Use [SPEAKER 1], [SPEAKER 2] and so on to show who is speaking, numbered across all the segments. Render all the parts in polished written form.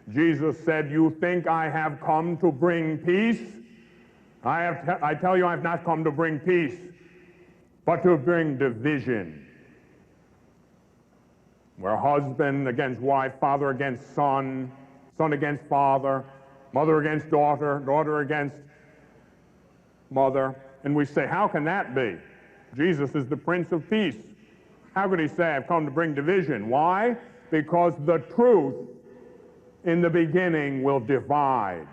[SPEAKER 1] Jesus said, "You think I have come to bring peace? I tell you, I have not come to bring peace, but to bring division." Where husband against wife, father against son, son against father, mother against daughter, daughter against mother. And we say, how can that be? Jesus is the Prince of Peace. How could he say, I've come to bring division? Why? Because the truth in the beginning will divide.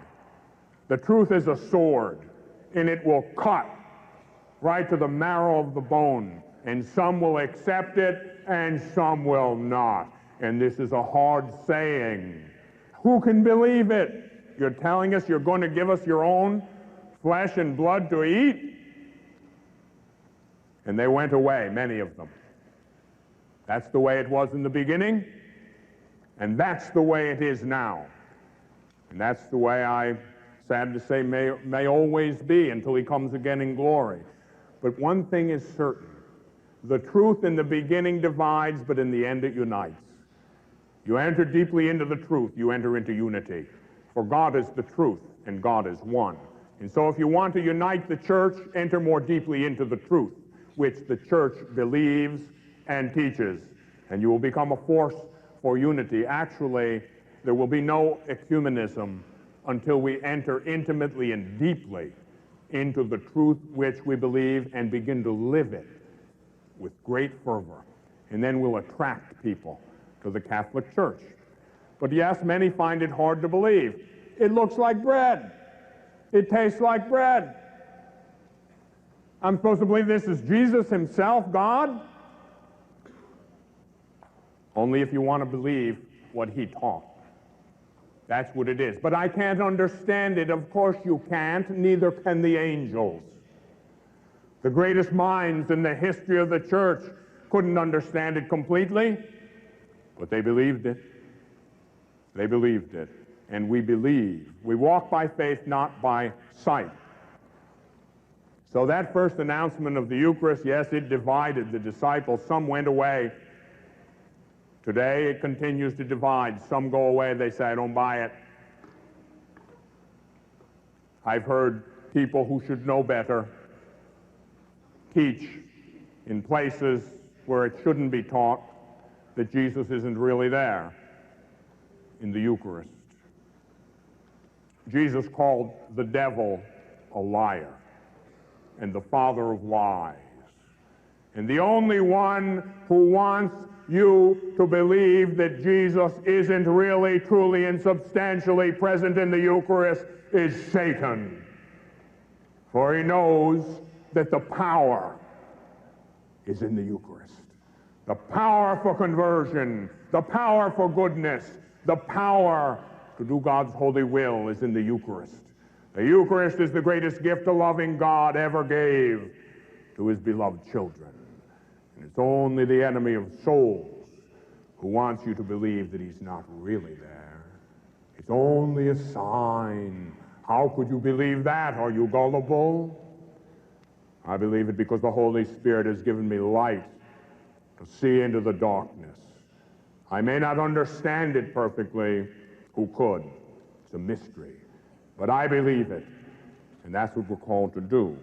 [SPEAKER 1] The truth is a sword, and it will cut right to the marrow of the bone. And some will accept it, and some will not. And this is a hard saying. Who can believe it? You're telling us you're going to give us your own flesh and blood to eat? And they went away, many of them. That's the way it was in the beginning, and that's the way it is now. And that's the way I, sad to say, may always be until he comes again in glory. But one thing is certain. The truth in the beginning divides, but in the end it unites. You enter deeply into the truth, you enter into unity. For God is the truth, and God is one. And so if you want to unite the church, enter more deeply into the truth, which the church believes and teaches, and you will become a force for unity. Actually, there will be no ecumenism until we enter intimately and deeply into the truth which we believe and begin to live it with great fervor. And then we'll attract people to the Catholic Church. But yes, many find it hard to believe. It looks like bread. It tastes like bread. I'm supposed to believe this is Jesus himself, God? Only if you want to believe what he taught. That's what it is. But I can't understand it. Of course you can't. Neither can the angels. The greatest minds in the history of the church couldn't understand it completely, but they believed it. They believed it. And we believe. We walk by faith, not by sight. So that first announcement of the Eucharist, yes, it divided the disciples. Some went away. Today it continues to divide. Some go away, they say, I don't buy it. I've heard people who should know better teach in places where it shouldn't be taught that Jesus isn't really there in the Eucharist. Jesus called the devil a liar and the father of lies. And the only one who wants you to believe that Jesus isn't really, truly, and substantially present in the Eucharist is Satan. For he knows that the power is in the Eucharist. The power for conversion, the power for goodness, the power to do God's holy will is in the Eucharist. The Eucharist is the greatest gift a loving God ever gave to his beloved children. And it's only the enemy of souls who wants you to believe that he's not really there. It's only a sign. How could you believe that? Are you gullible? I believe it because the Holy Spirit has given me light to see into the darkness. I may not understand it perfectly. Who could? It's a mystery. But I believe it, and that's what we're called to do.